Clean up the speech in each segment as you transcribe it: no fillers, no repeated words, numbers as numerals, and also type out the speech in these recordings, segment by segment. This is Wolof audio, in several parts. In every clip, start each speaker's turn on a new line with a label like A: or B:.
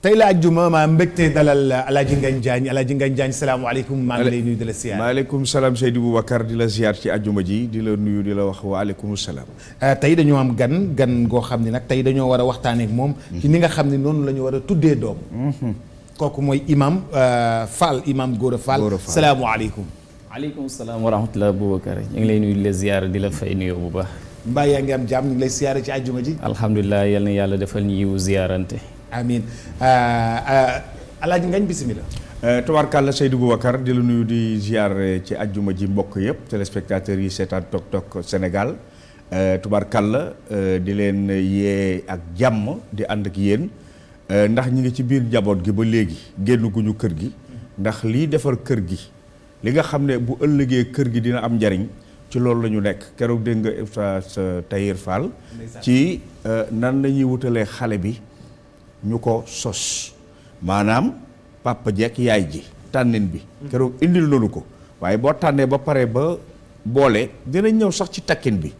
A: tey la àjjuma maa mbégte dalal Alaaji Ngagne Diagne Alaaji Ngagne Diagne salaamaaleykum maa ngi lay nuyu di la siyaar.
B: maaleykum salaam Seydou Boubacar di la ziar ci àjjuma ji di la nuyu di la wax waaleykum salaam.
A: tey dañoo am gan goo xam ne nag tey dañoo war a waxtaanee ak moom. ci ni nga xam ne noonu la ñu war a tuddee doom. kooku mooy imam Fall imam Gora Fall. salaamaaleykum.
C: aleykum salaam wa rahmatulah Boubacar ñu ngi lay nuyu di la ziar di la fay nuyoo bu baax.
A: mbaa yaa ngi am jàmm ñu ngi lay siyaare ci àjjuma ji.
C: alhamdulilah yal na yàlla defal ñu yiwu ziarante.
A: amiin Alaaji Ngagne bisimilah.
B: Tabaarkàlla Seydou Boubacar di la nuyu di ziar ci àjjuma ji mbokk yëpp téléspectateurs yi seetaan Tok Tok Sénégal tabaarkàlla di leen yee ak jàmm di ànd ak yéen ndax ñi ngi ci biir njaboot gi ba léegi génn guñu kër gi ndax lii defar kër gi li nga xam ne bu ëllëgee kër gi dina am njariñ ci loolu la ñu nekk keroog dégg nga Oustaz Tahir Fall ci nan la ñuy wutalee xale bi ñu ko sos maanaam papa jekk yaay ji tànnin bi keroog indil nañu ko waaye boo tànnee ba pare ba boole dinañ ñëw sax ci takkin bi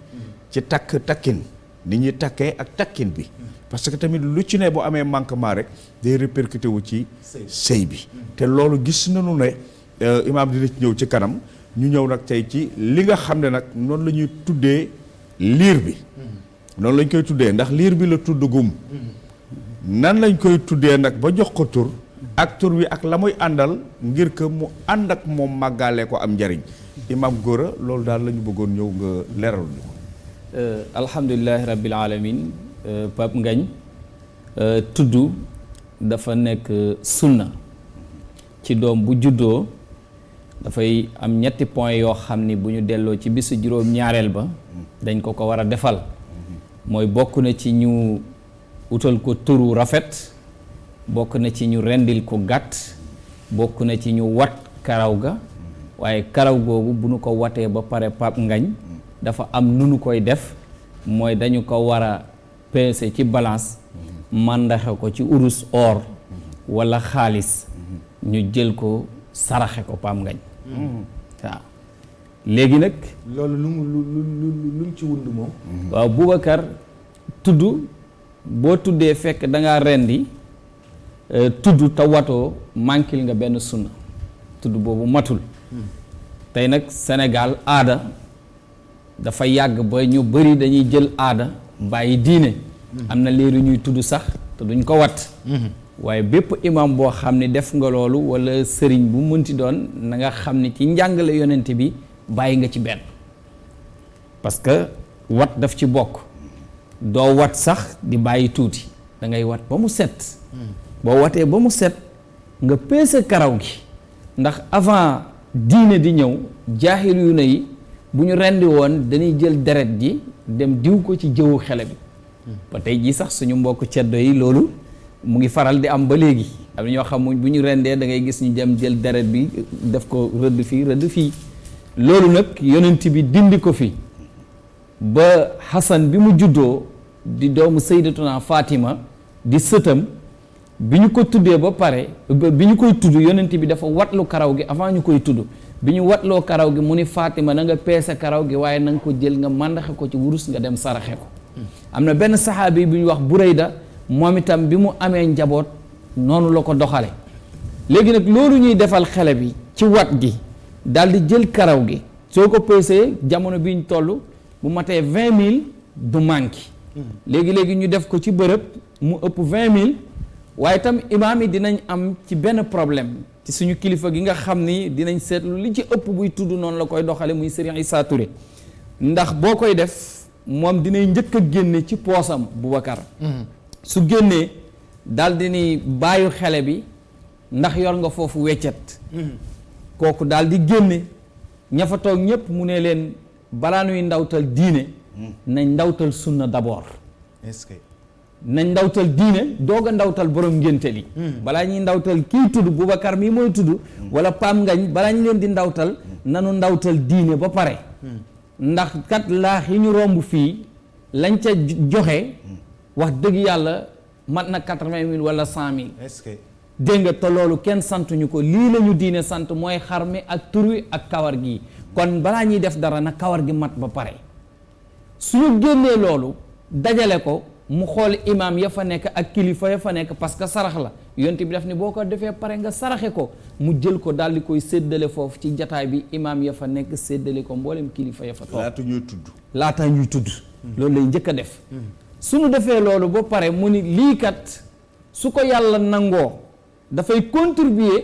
B: ci takkin ni ñuy takkee ak takkin bi parce que tamit lu ci ne bu amee manquement rek day répercuté wu ci sëy bi te loolu gis nañu ne imaam dina ci ñëw ci kanam ñu ñëw nag tey ci li nga xam ne nag noonu la ñuy tuddee liir bi noonu lañ koy tuddee ndax liir bi la tudd gum nan lañ koy tuddee nag ba jox ko tur ak tur wi ak la muy àndal ngir que mu ànd ak moom màggaale ko am njariñ imam Gora loolu daal la ñu bëggoon ñëw nga leeral ñu ko
C: alhamdulilahi rabbil alamin Pape Ngagne tudd dafa nekk sunna ci doom bu juddoo dafay am ñetti point yoo xam ni bu ñu delloo ci bisu juróom-ñaareel ba dañ ko war a defal mooy bokk na ci ñu utal ko turu rafet bokk na ci ñu rendil ko gàtt bokk na ci ñu wat karaw ga waaye karaw googu bu nu ko watee ba pare Pape Ngagne dafa am nu nu koy def mooy dañu ko war a peese ci balance màndaxe ko ci urus or walla xaalis ñu jël ko saraxe ko Pape Ngagne waaw léegi nag
A: loolu lu mu ci wund moom.
C: waaw Boubacar tudd boo tuddee fekk da ngaa rendi tudd te watoo manquil nga benn sunna tudd boobu matul tey nag Sénégal aada dafa yàgg ba ñu bari dañuy jël aada bàyyi diine am na léegi ñuy tudd sax te duñ ko wat waaye bépp imam boo xam ne def nga loolu walla sëriñ bu mënti doon na nga xam ne ci njàngale yonent bi bàyyi nga ci benn parce que wat daf ci bokk doo wat sax di bàyyi tuuti da ngay wat ba mu set boo watee ba mu set nga peese karaw gi ndax avant diine di ñëw jaaxil yu ne yi bu ñu rendi woon dañuy jël deret ji dem diw ko ci jëwu xele bi ba tey jii sax suñu mbokk ceddo yi loolu mu ngi faral di am ba léegi am na ñoo xam bu ñu rendee da ngay gis ñu dem jël deret bi def ko rëdd fii loolu nag yonent bi dindi ko fi ba Xasan bi mu juddoo di doomu Sayyidatuna Fatima di sëtam bi ñu ko tuddee ba pare bi ñu koy tudd yonent bi dafa watlu karaw gi avant ñu koy tudd bi ñu watloo karaw gi mu ni Fatima na nga peese karaw gi waaye na nga ko jël nga màndaxe ko ci wurus nga dem saraxe ko am na benn saxaabi bi ñu wax Burayda moom itam bi mu amee njaboot noonu la ko doxale léegi nag loolu ñuy defal xale bi ci wat gi daal di jël karaw gi soo ko peesee jamono bi ñu toll bu matee 20 000 du manqué léegi ñu def ko ci bërëb mu ëpp 20 000 waaye itam imaam yi dinañ am ci benn problème ci suñu kilifa gi nga xam ni dinañ seetlu li ci ëpp buy tudd noonu la koy doxale muy Serigne Issa Touré ndax boo koy def moom dinay njëkk a génne ci poosam Boubacar su génnee daal di ni bàyyu xele bi ndax yor nga foofu weccet kooku daal di génne ña fa toog ñépp mu ne leen balaa nuy ndawtal diine nañ ndawtal sunna d'abord
A: est-ce que
C: nañ ndawtal diine doog a ndawtal borom ngénte li balaa ñuy ndawtal kii tudd Boubacar mii mooy tudd wala Pape Ngagne balaa ñu leen di ndawtal nanu ndawtal diine ba pare ndax kat laax yi ñu romb fii lañ ca joxe wax dëgg yàlla mat na 80 000 wala 100 000
A: est-ce que
C: dégg nga te loolu kenn santuñu ko lii la ñu diine sant mooy xar mi ak tur wi ak kawar gi kon balaa ñuy def dara na kawar gi mat ba pare suñu génnee loolu dajale ko mu xool imaam ya fa nekk ak kilifa ya fa nekk parce que sarax la yonent bi daf ni boo ko defee pare nga saraxe ko mu jël ko daal di koy séddale foofu ci jataay bi imaam ya fa nekk séddale ko mboolem kilifa ya fa toog laata ñuy tudd loolu lay njëkk a def suñu defee loolu ba pare mu ni lii kat su ko yàlla nangoo dafay contribuer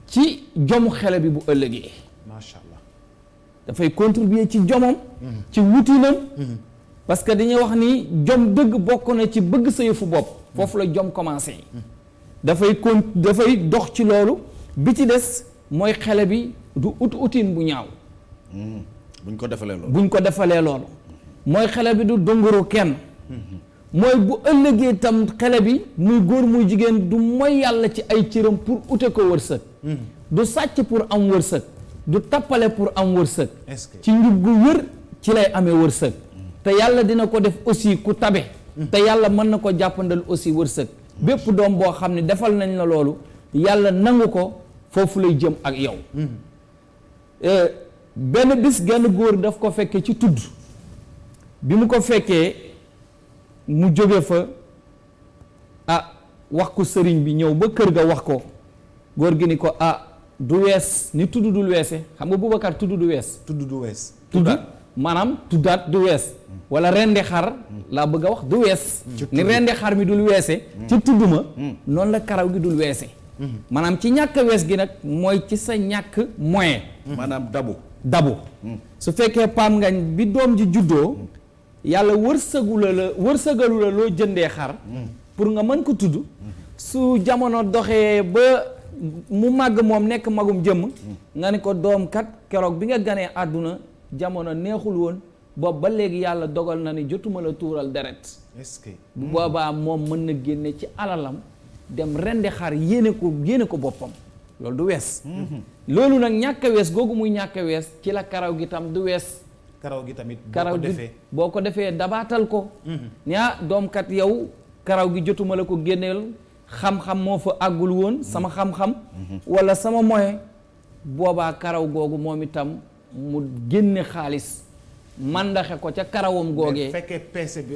C: ci jomu xele bi bu ëllëgee
A: macha allah
C: dafay contribuer ci jomam ci wutinam parce que dañuy wax ni jom dëgg bokk na ci bëgg sa yëfu bopp foofu la jom commencé dafay dox ci loolu bi ci des mooy xele bi du utin bu ñaaw
B: buñ ko
C: defalee loolu mooy xele bi du dunguru kenn mooy bu ëllëgee tam xele bi muy góor muy jigéen du mooy yàlla ci ay cëram pour ute ko wërsëg du sàcc pour am wërsëg du tappale pour am wërsëg ci njub gu wër ci lay amee wërsëg te yàlla dina ko def aussi ku tabe te yàlla mën na ko jàppandal aussi wërsëg bépp doom boo xam ne defal nañ la loolu yàlla nangu ko foofu lay jëm ak yow benn bis genn góor daf ko fekkee ci tudd bi mu ko fekkee mu jóge fa wax ko sëriñ bi ñëw ba kër ga wax ko góor gi ni ko du wees ni tudd dul weese xam nga Boubacar tudd du wees tudd maanaam tuddaat du wees wala rendi xar laa bëgg a wax du wees ni rendi xar mi dul weese ci tudd ma noonu la karaw gi dul weese maanaam ci ñàkk wees gi nag mooy ci sa ñàkk moyen
B: maanaam
C: dabu su fekkee Pape Ngagne bi doom ji juddoo yàlla wërsëgalu la loo jëndee xar pour nga mën ko tudd su jamono doxee ba mu màgg moom nekk magum jëmm nga ni ko doom kat keroog bi nga ganee àdduna jamono neexul woon boobu ba léegi yàlla dogal na ni jotuma la tuural deret
A: est-ce que
C: bu boobaa moom mën na génne ci alalam dem rendi xar yéene ko boppam loolu du wees loolu nag ñàkk a wees googu muy ñàkk a wees ci la karaw gi tam du wees
A: karaw gi tamit
C: boo ko defee dabaatal ko ni doom kat yow karaw gi jotuma la ko génneel xam-xam moo fa àggul woon sama xam-xam wala sama moyen boobaa karaw googu moom itam mu génne xaalis mandaxe ko ca karawam googee
A: fekkee peese bi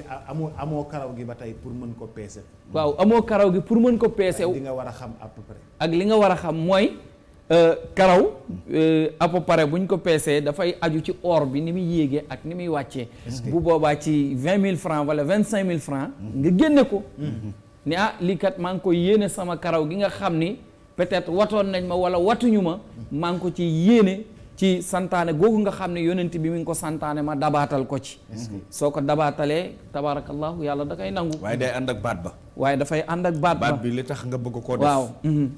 A: amoo karaw gi ba tey pour mën ko peese
C: waaw amoo karaw gi pour mën ko peese
A: li nga war a xam à peu près
C: ak li nga war a xam mooy karaw à peu près buñ ko peesee dafay aju ci or bi ni muy yéegee ak ni muy wàccee bu boobaa ci 20 000 francs wala 25 000 francs nga génne ko ni lii kat maa ngi ko yéene sama karaw gi nga xam ni peut-être watoon nañ ma wala watuñu ma maa ngi ko ci yéene ci santaane googu nga xam ne yonent bi mi ngi ko santaane ma dabaatal ko ci soo ko dabaatalee tabarakallahu yàlla da koy nangu
B: waaye day ànd ak baat ba
C: waaye dafay ànd ak baat
B: bi li tax nga bëgg koo def
C: waaw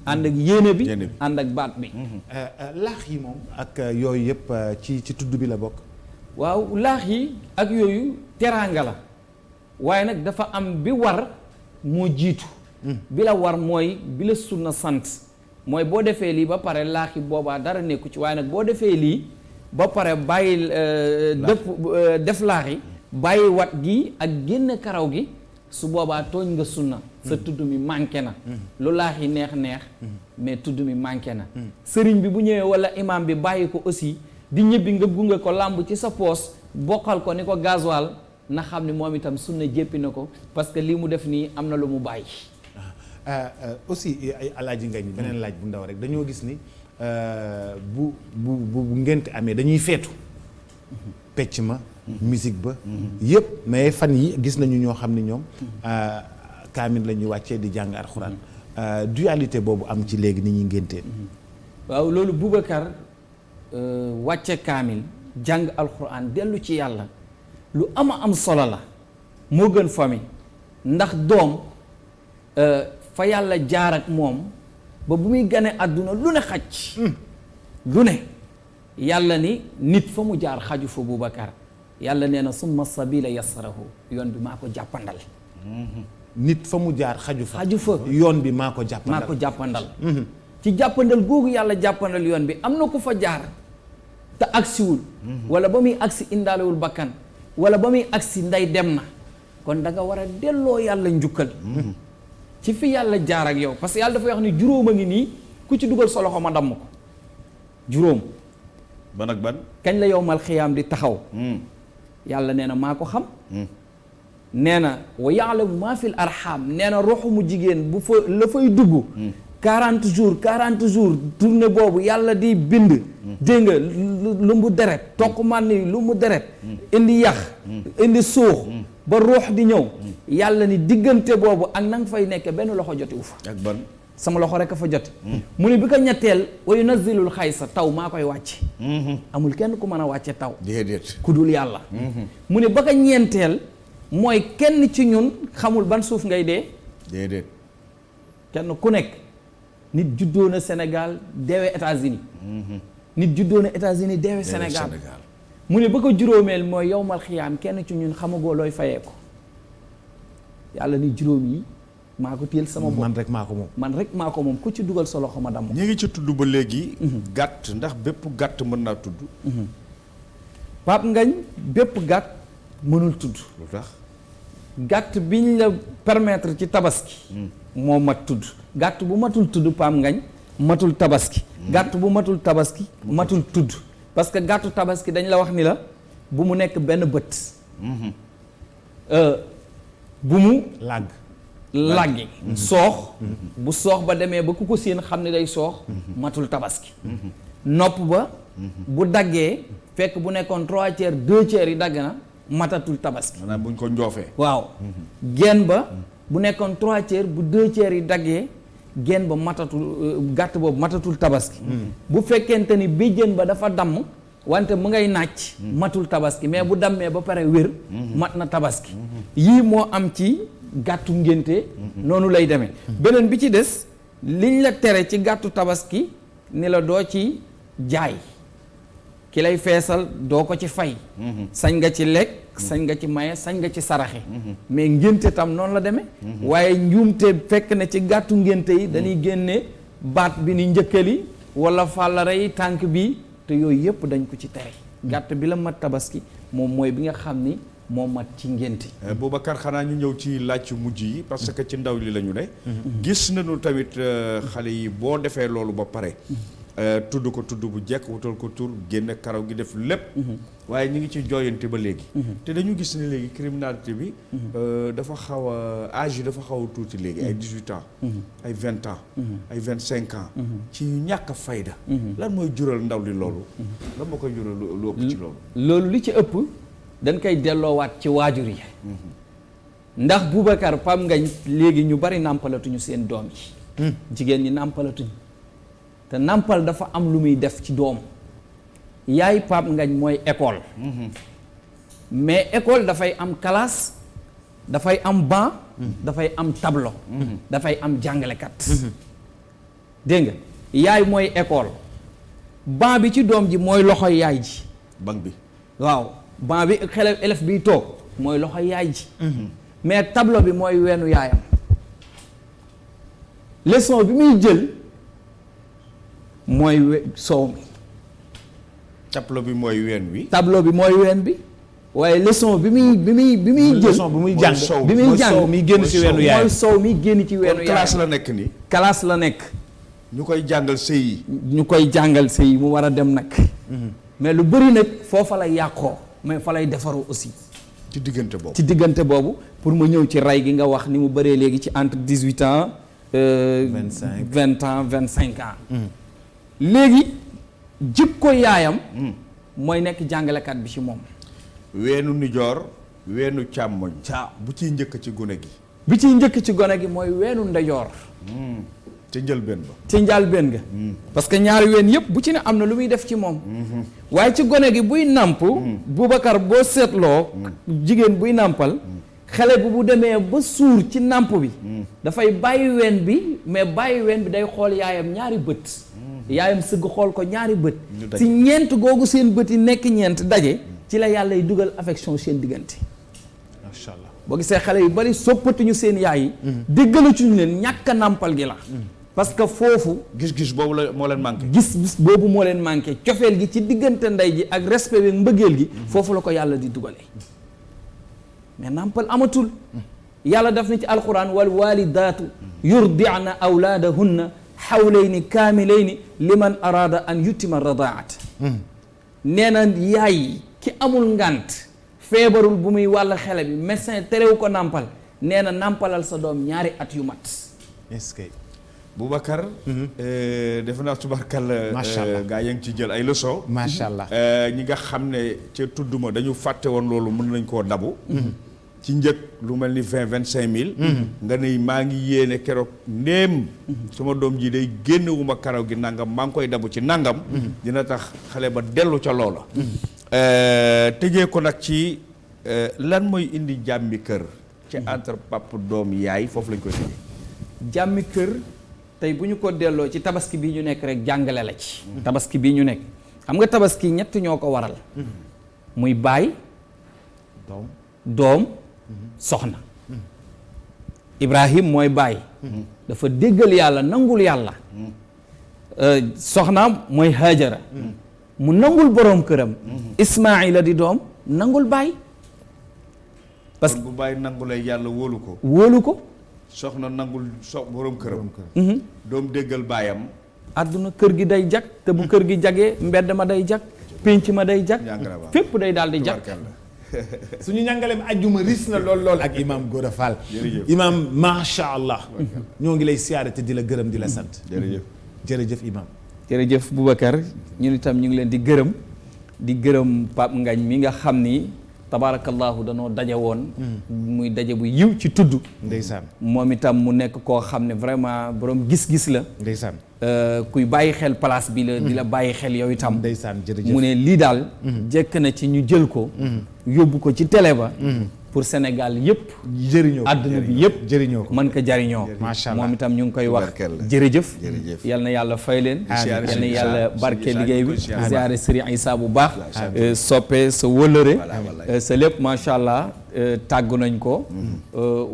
C: ànd ak yéene bi ànd ak baat bi
A: laax yi moom ak yooyu yëpp ci tudd bi la bokk
C: waaw laax yi ak yooyu teraanga la waaye nag dafa am bi war moo jiitu bi la war mooy bi la sunna sant mooy boo defee lii ba pare laax yi boobaa dara nekku ci waaye nag boo defee lii ba pare bàyyi def laax yi bàyyi wat gi ak génn karaw gi su boobaa tooñ nga sunna sa tudd mi manqué na lu laax yi neex mais tudd mi manqué na sëriñ bi bu ñëwee wala imam bi bàyyi ko aussi di ñibbi nga gunge ko làmb ci sa poos bokkal ko ni ko gasoil na xam ne moom itam sunna jéppi na ko parce que lii mu def nii am na lu mu bàyyi
A: aussi ay alaaji Ngagne beneen laaj bu ndaw rek dañoo gis ni bu ngénte amee dañuy feetu pecc ma musique ba yëpp mais fan yi gis nañu ñoo xam ne ñoom kaamil la ñuy wàccee di jàng alxuraan dualité boobu am ci léegi ni ñuy ngéntee
C: waaw loolu Boubacar wàcce kaamil jàng alxuraan dellu ci yàlla lu am solo la moo gën famille ndax doom fa yàlla jaar ak moom ba bu muy gane àdduna lu ne xaj lu ne yàlla ni nit fa mu jaar xaju fa Boubacar yàlla nee na summa sabila yassarahu yoon bi maa ko jàppandal
A: nit fa mu jaar xaju fa
C: yoon
A: bi maa ko jàppandal
C: ci jàppandal googu yàlla jàppandal yoon bi am na ku fa jaar te agsiwul wala ba muy agsi indaalewul bakkan wala ba muy agsi ndey dem na kon da nga war a delloo yàlla njukkal ci fi yàlla jaar ak yow parce que yàlla dafay wax ni juróom a ngi nii ku ci dugal sa loxo ma damm ko juróom
B: ban ak ban
C: kañ la yowmal xiyaam di taxaw yàlla nee na maa ko xam nee na wa yaalamu maa fil arham nee na roxu mu jigéen bu fa la fay dugg 40 jours tournée boobu yàlla di bind dégg nga lu mu deret toq man ni lu mu deret indi yax indi suux ba ruux di ñëw yàlla ni diggante boobu ak na nga fay nekk benn loxo jotiwu fa
B: ak ban
C: sama loxo rek a fa jote mu ni bi ko ñetteel wa yunazzilul xaysa taw maa koy wàcce amul kenn ku mën a wàcce taw
B: déedéet
C: ku dul yàlla mu ni ba ko ñeenteel mooy kenn ci ñun xamul ban suuf ngay dee
B: déedéet
C: kenn ku nekk nit juddoo na Sénégal deewee États-Unis nit juddoo na États-Unis deewee Sénégal mu ne ba ko juróomeel mooy yowmal xiyaam kenn ci ñun xamagoo looy fayee ko yàlla ni juróom yi maa ko téel sama bopp
A: man rek maa ko moom
C: man rek maa ko moom ku ci dugal sa loxo ma damm
B: ñi ngi ci tudd ba léegi gàtt ndax bépp gàtt mën naa tudd
C: Pape Ngagne bépp gàtt mënul tudd
B: lu tax
C: gàtt biñ la permettre ci tabaski moo mat tudd gàtt bu matul tudd Pape Ngagne matul tabaski gàtt bu matul tabaski matul tudd parce que gàttu tabaski dañ la wax ni la bu mu nekk benn bët bu mu làggi soox bu soox ba demee ba ku ko séen xam ne day soox matul tabaski nopp ba bu daggee fekk bu nekkoon 3/4 2/3 yi dagg na matatul tabaski
B: maanaam buñ ko njoofee
C: waaw genn ba bu nekkoon 3/4 bu 2/3 yi daggee genn ba matatul gàtt boobu matatul tabaski bu fekkente ni béjjën ba dafa damm wante mu ngay nàcc matul tabaski mais bu dammee ba pare wér mat na tabaski yii moo am ci gàttu ngénte noonu lay demee beneen bi ci des liñ la tere ci gàttu tabaski ni la doo ci jaay ki lay feesal doo ko ci fay sañ nga ci lekk sañ nga ci maye sañ nga ci saraxe mais ngénte tam noonu la demee waaye njuumte fekk na ci gàttu ngénte yi dañuy génne baat bi ni njëkkali wala fàllare yi tànk bi te yooyu yëpp dañ ko ci tere gàtt bi la mat tabaski moom mooy bi nga xam ni moo mat ci ngénte
B: Boubacar xanaa ñu ñëw ci laaj mujj yi parce que ci ndaw li la ñu ne gis nañu tamit xale yi boo defee loolu ba pare tudd ko tudd bu jekk wutal ko tur génn karaw gi def lépp waaye ñu ngi ci jooyante ba léegi te dañu gis ne léegi criminalité bi dafa xaw a âge yi dafa xaw a tuuti léegi ay 18 ans ay 20 ans ay 25 ans ci ñàkk a fayda lan mooy jural ndaw li loolu lan moo koy jural lu ëpp ci
C: loolu li ci ëpp dañ koy delloowaat ci waajur yi ndax Boubacar Pape Ngagne léegi ñu bari nàmpalatuñu seen doom yi jigéen ñi nàmpalatuñu te nàmpal dafa am lu muy def ci doom yaay Pape Ngagne mooy école mais école dafay am classe dafay am banc dafay am tableau dafay am jàngalekat dégg nga yaay mooy école banc bi ci doom ji mooy loxoy yaay ji
B: banc bi
C: waaw banc bi xale élève biy toog mooy loxoy yaay ji mais tableau bi mooy weenu yaayam leçon bi muy jël mooy soow mi
B: tableau bi mooy ween wi
C: tableau bi mooy ween bi waaye leçon bi muy jël
A: leçon bi muy jàng
C: bi muy jàng
A: mi génn ci weenu yaay
C: mooy soow mi génn ci weenu yaay
B: classe la nekk nii
C: classe la nekk
B: ñu koy jàngal sëy yi
C: ñu koy jàngal sëy yi mu war a dem nag mais lu bëri nag foofa lay yàqoo mais fa lay defaru aussi
B: ci diggante boobu
C: ci diggante boobu pour ma ñëw ci rey gi nga wax ni mu bëree léegi ci entre 18 ans 20 ans 25 ans léegi jikko yaayam mooy nekk jàngalekat bi ci moom
B: weenu nijoor weenu càmmoñ bu ciy njëkk ci gone gi
C: bi ciy njëkk ci gone gi mooy weenu ndejoor
B: ci njëlbeen ba
C: ci njëlbeen ga parce que ñaari ween yëpp bu ci ne am na lu muy def ci moom waaye ci gone gi buy nàmp Boubacar boo seetloo jigéen buy nàmpal xale bi bu demee ba suur ci nàmp bi dafay bàyyi ween bi mais bàyyi ween bi day xool yaayam ñaari bët yaayam sëgg xool ko ñaari bët ci ñeent googu seen bët yi nekk ñeent daje ci la yàlla y dugal affection seen diggante
A: macha allah
C: boo gisee xale yu bari soppatuñu seen yaay yi déggalatuñu leen ñàkk a nàmpal gi la parce que foofu
B: gis-gis boobu la moo leen manqué
C: gis boobu moo leen manqué cofeel gi ci diggante ndey ji ak respect bi mbëggeel gi foofu la ko yàlla di dugalee mais nàmpal amatul yàlla daf na ci alquran wal walidaatu yurdi'na awlaadahunna xawlayni kaamilayni liman araada an yutima radaat nee na yaay ki amul ngànt feebarul bu muy wàll xele bi médecin terewu ko nàmpal nee na nàmpalal sa doom 2 at yu mat.
A: est-ce que.
B: Boubacar. defe naa tubarkalla.
A: macha allah
B: gaa yaa ngi ci jël ay leçons.
A: macha allah.
B: ñi nga xam ne ca tudduma dañu fàtte woon loolu mën nañ koo dabu. ci njëg lu mel ni 20-25 000. nga ne maa ngi yéene keroog ndéem. sama doom ji day génnewuma karaw gi nangam maa ngi koy dabu ci nangam. dina tax xale ba dellu ca loola. tëjee ko nag ci lan mooy indi jàmmi kër. ci entre papa doom yaay foofu lañ koy tëjee.
C: jàmmi kër tey bu ñu ko delloo ci tabaski bi ñu nekk rek jàngale la ci. tabaski bi ñu nekk xam nga tabaski ñett ñoo ko waral. muy baay. doom soxna. Ibrahim mooy baay. dafa déggal yàlla nangul yàlla. soxnaam mooy Hajara. mu nangul boroom këram. Ismaayila di doom nangul baay. parce que
B: bu bàyyi nangulee yàlla wóolu ko.
C: wóolu ko.
B: soxna nangul borom këram. doom déggal baayam.
C: àdduna kër gi day jag te bu kër gi jagee mbedd ma day jag pénc ma day jag fépp day daal di jag.
A: suñu njàngaleem ajjuma ris na lool ak imam Gora Fall. imam macha allah. ñoo ngi lay siyaare te di la gërëm di la sant. jërëjëf imam.
C: jërëjëf Boubacar ñun itam ñu ngi leen di gërëm Pape Ngagne mi nga xam ni tabaarakallaahu danoo daje woon. muy daje bu yiw ci tudd.
A: ndeysaan
C: moom itam mu nekk koo xam ne vraiment borom gis-gis la.
A: ndeysaan
C: kuy bàyyi xel place bi la. di la bàyyi xel yow itam.
A: ndeysaan jërëjëf
C: mu ne lii daal. jekk na ci ñu jël ko. yóbbu ko ci télé ba. pour Sénégal yëpp.
A: jëriñoo ko
C: àdduna bi yëpp.
A: jëriñoo ko
C: mën ko jariñoo.
A: macha allah
C: moom itam ñu ngi koy wax. jërëjëf. yal na yàlla fay leen. yal na yàlla barke liggéey bi. ziare Serigne Issa bu baax. soppe sa wëllëre. sa lépp macha allah tàggu nañ ko.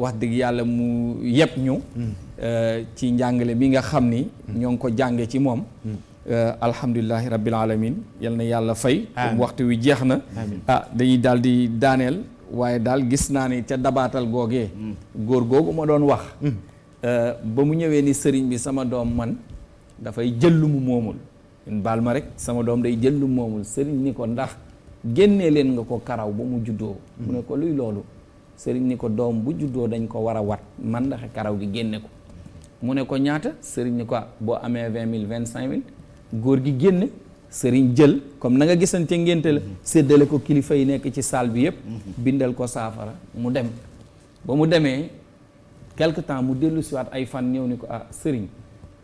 C: wax dëgg yàlla mu yëpp ñu. ci njàngale bi nga xam ni. ñoo ngi ko jànge ci moom. alhamdulilahi rabbil alamin yal na yàlla fay. comme waxtu wi jeex na. dañuy daal di daaneel. waaye daal gis naa ni ca dabaatal googee góor googu ma doon wax ba mu ñëwee ni sëriñ bi sama doom man dafay jël lu mu moomul baal ma rek sama doom day jël lu mu moomul sëriñ ni ko ndax génnee leen nga ko karaw ba mu juddoo mu ne ko luy loolu sëriñ ni ko doom bu juddoo dañ ko war a wat man ndax karaw gi génne ko mu ne ko ñaata sëriñ ni ko boo amee 20 000 25 000 góor gi génne sëriñ jël comme na nga gisante ngénte la séddale ko kilifa yi nekk ci salle bi yëpp bindal ko saafara mu dem ba mu demee quelque temps mu dellu siwaat ay fan ñëw ni ko sëriñ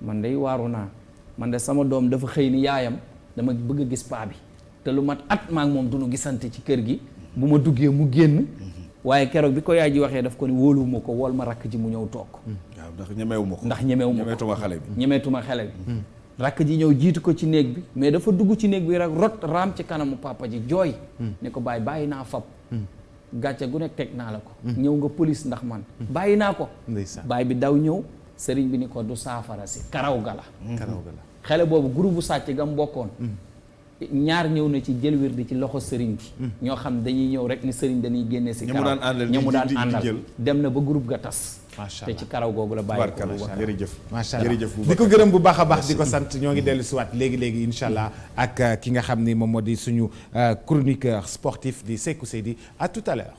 C: man day waaru naa man de sama doom dafa xëy ni yaayam dama bëgg a gis paa bi te lu mat at maak moom du nu gisante ci kër gi bu ma duggee mu génn waaye keroog bi ko yaay ji waxee daf ko ni wóoluwuma ko wool ma rakk ji mu ñëw toog
B: waaw ndax ñemewuma ko
C: ñemeetuma xale bi rakk ji ñëw jiitu ko ci néeg bi mais dafa dugg ci néeg bi rek rot raam ci kanamu papa ji jooy ne ko bàyyi naa fab gàcce gu nekk teg naa la ko ñëw nga police ndax man bàyyi naa ko baay bi daw ñëw sëriñ bi ni ko du saafara si karaw ga la xale boobu groupe bu sàcc gam bokkoon ñaar ñëw na ci jël wird ci loxo sëriñ bi ñoo xam dañuy ñëw rek ni sëriñ dañuy génne si karaw ñamu daan àndal dem na ba groupe ga tas te ci karaw googu la bàyyi ko
B: jërëjëf
A: macha allah di ko gërëm bu baax a baax di ko sant ñoo ngi dellu si waat léegi incha allah ak ki nga xam ni moom moo di suñu chroniqueur sportif di Sékou Seydi à tout à l'heure